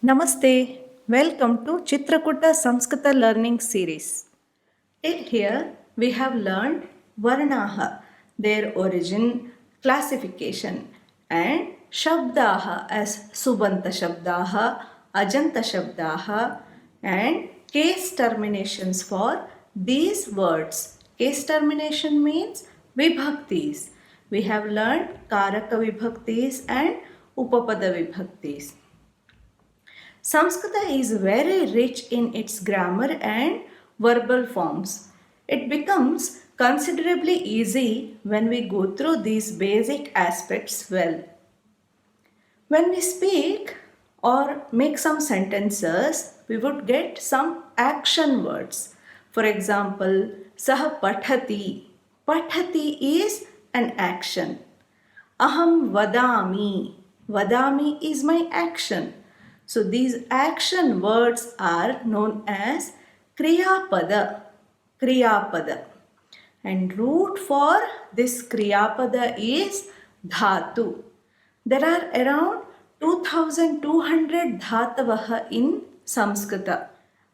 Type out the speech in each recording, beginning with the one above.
Namaste. Welcome to Chitrakuta Samskrita learning series. Till here we have learned Varnaha, their origin, classification, and Shabdaha as Subanta Shabdaha, Ajanta Shabdaha, and case terminations for these words. Case termination means Vibhaktis. We have learned Karaka Vibhaktis and Upapada Vibhaktis. Sanskrit is very rich in its grammar and verbal forms. It becomes considerably easy when we go through these basic aspects well. When we speak or make some sentences, we would get some action words. For example, Saha Pathati. Pathati is an action. Aham vadami. Vadami is my action. So these action words are known as Kriyapada. Kriyapada. And root for this Kriyapada is Dhatu. There are around 2200 Dhatavaha in Samskrita.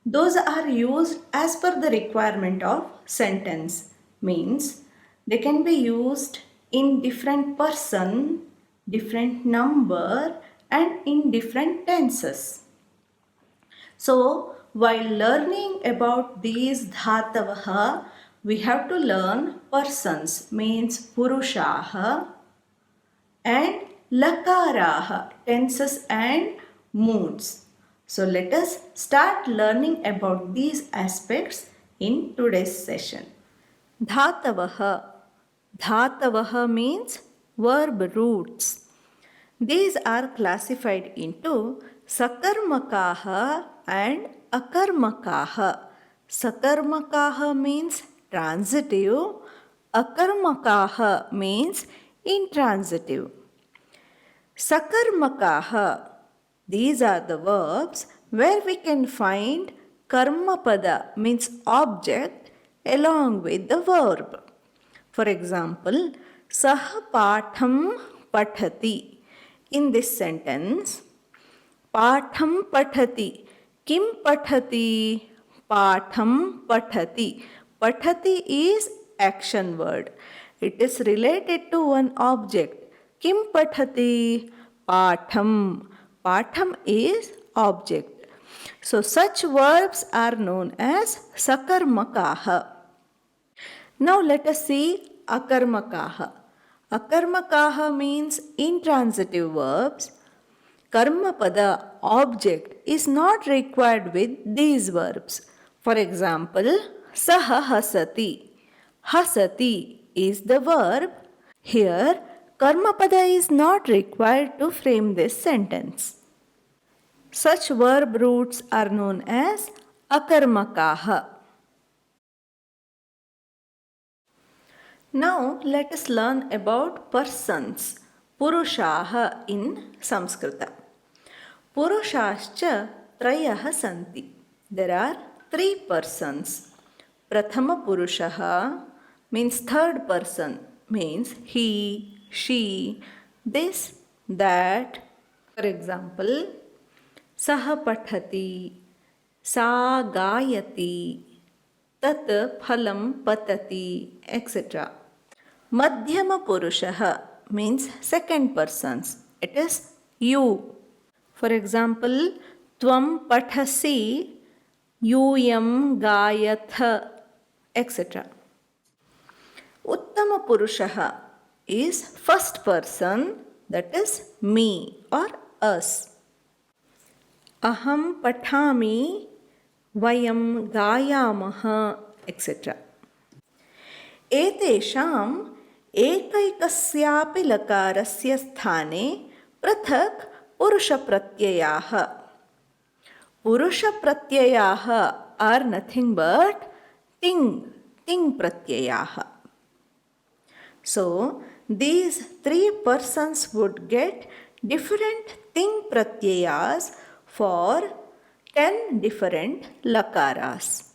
Those are used as per the requirement of sentence. Means they can be used in different person, different number and in different tenses. So while learning about these dhatavaha, we have to learn persons means purushaha and lakaraha tenses and moods. So let us start learning about these aspects in today's session. Dhatavaha. Dhatavaha means verb roots. These are classified into sakarmakaha and akarmakaha. Sakarmakaha means transitive, akarmakaha means intransitive. Sakarmakaha, these are the verbs where we can find karmapada means object along with the verb. For example, saha patham pathati. In this sentence, patham pathati. Kim pathati? Patham pathati. Pathati is action word. It is related to one object. Kim pathati? Patham. Patham is object. So such verbs are known as sakarmakaha. Now let us see akarmakaha. Akarmakaha means intransitive verbs. Karmapada object is not required with these verbs. For example, saha hasati. Hasati is the verb. Here, karmapada is not required to frame this sentence. Such verb roots are known as akarmakaha. Now let us learn about persons, purushaha in Samskrita. Purushascha trayah santi. There are three persons. Prathama purushaha means third person, means he, she, this, that. For example, saha pathati, sa gayati, tat phalam patati, etc. Madhyama purushaha means second persons. It is you. For example, tvam pathasi, yuyam gayatha, etc. Uttama purushaha is first person, that is me or us. Aham pathami, vayam gayamaha, etc. एतेषाम् एकैकस्यापि लकारस्य स्थाने पृथक् पुरुषप्रत्ययाः. पुरुषप्रत्ययाः are nothing but ting pratyayah. So these three persons would get different ting pratyayas for 10 different lakaras.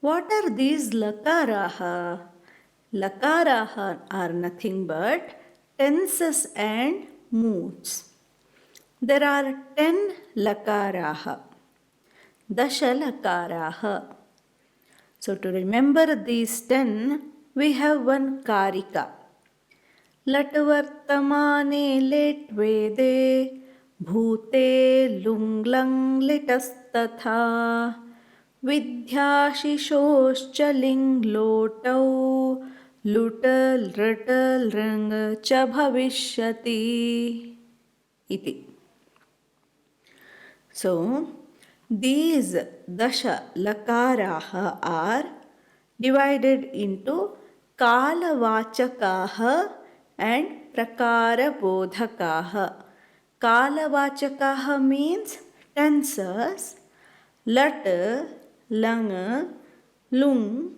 What are these lakaraha? Lakaraha are nothing but tenses and moods. There are 10 lakaraha, dashalakaraha. So to remember these 10, we have one karika. लट्वर्तमाने लेट् वेदे भूते लुङ् लिटस्तथा विद्याशिशोश्च लिङ् लोटौ लुट लृट लृङ् च भविष्यति इति. So these dasha lakaraha are divided into kalavachakaha and prakarabodhakaha. Kalavachakaha means tenses. Lat, lang, lung,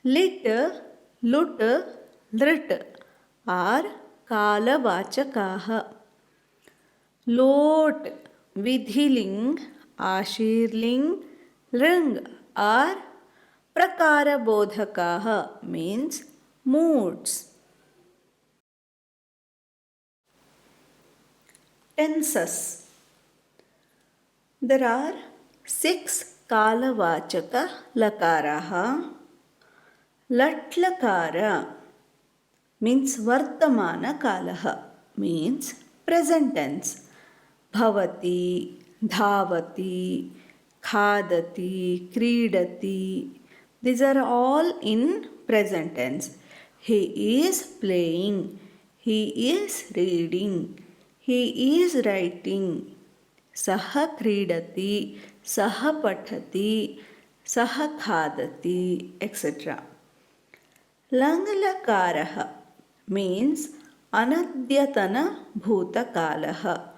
lit, lut, lrit are kalavachakaha. Lot, vidhiling, ashirling, ring are prakarabodhakaha means moods. Tenses. There are 6 kalavachaka lakaraha. Latlakara means vartamana kalaha means present tense. Bhavati, dhavati, khadati, kridati. These are all in present tense. He is playing. He is reading. He is writing. Saha kridati, saha pathati, saha khadati, etc. Langalakaraha means anadyatana bhutakalaha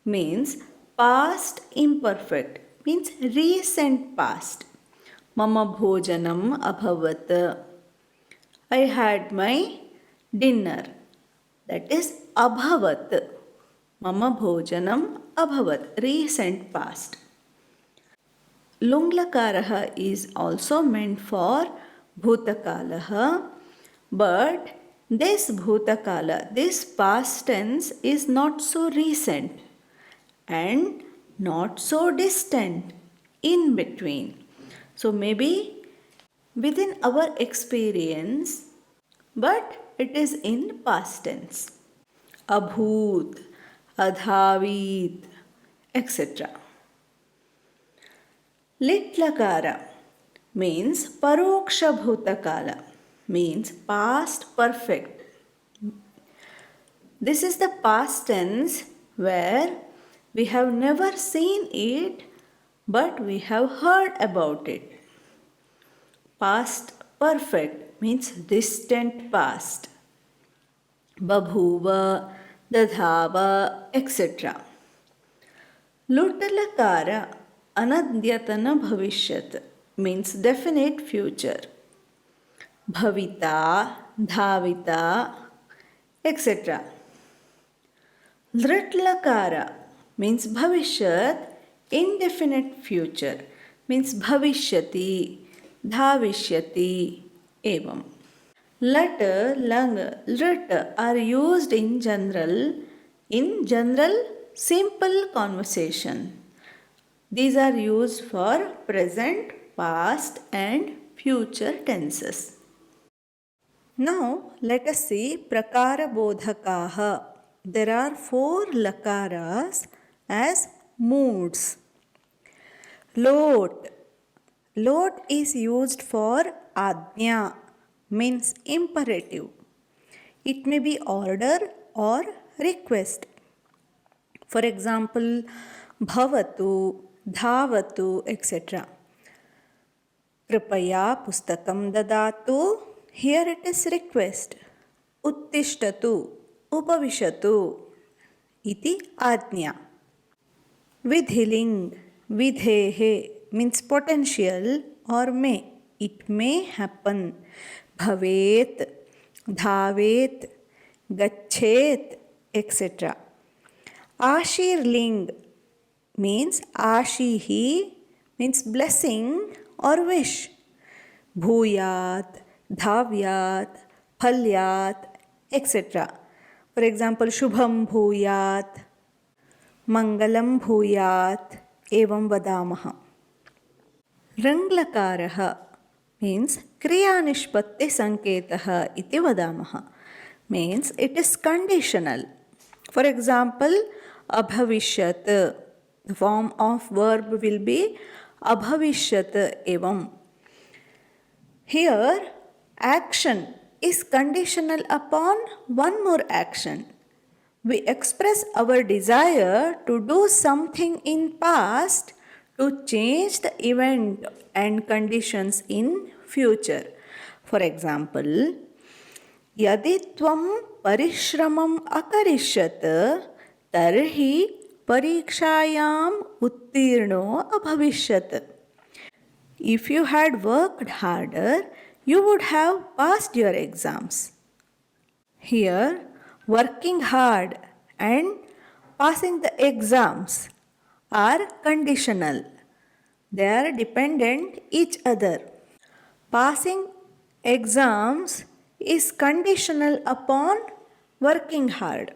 means past imperfect means recent past. Mama bhojanam abhavat. I had my dinner. That is abhavat. Mama bhojanam abhavat. Recent past. Lunglakaraha is also meant for bhutakalaha, but this bhutakala, this past tense is not so recent and not so distant, in between. So maybe within our experience, but it is in past tense. Abhut, adhavit, etc. Litlakara means paroksha bhutakala means past perfect. This is the past tense where we have never seen it, but we have heard about it. Past perfect means distant past. Babhuva, dadhava, etc. Lutalakara, anadyatana bhavishyat means definite future. Bhavita, dhavita, etc. Dhritlakara means bhavishyat, indefinite future means bhavishyati, dhavishyati, evam. Lat, lang, lrit are used in general simple conversation. These are used for present, past and future tenses. Now let us see prakarabodhakaha. There are 4 lakaras as moods. Lot. Lot is used for ajna means imperative. It may be order or request. For example, bhavatu, dhavatu, etc. Kripaya pustakam dadatu. Here it is request. Uttishtatu, upavishatu, iti ajna. Vidhiling, vidhehe means potential or may. It may happen. Bhavet, dhavet, gachet, etc. Ashirling means ashihi means blessing or wish. Bhuyat, dhavyat, phalyat, etc. For example, Shubham bhuyat. मङ्गलं भूयात् एवं वदामः. रङ्लकारः means क्रियानिष्पत्तिसङ्केतः इति वदामः. Means it is conditional. For example अभविष्यत्. The form of verb will be abhavishyat evam. Here action is conditional upon one more action. We express our desire to do something in past to change the event and conditions in future. For example, यदि त्वं परिश्रमम् अकरिष्यत् तर्हि परीक्षायाम् उत्तीर्णो अभविष्यत्. If you had worked harder, you would have passed your exams. Here, working hard and passing the exams are conditional. They are dependent each other. Passing exams is conditional upon working hard.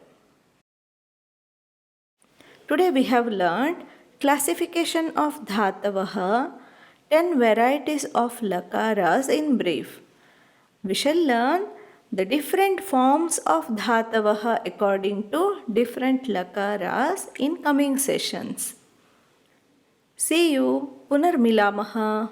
Today we have learned classification of dhatavaha, 10 varieties of lakaras in brief. We shall learn the different forms of dhatavaha according to different lakaras in coming sessions. See you. Punarmilamaha.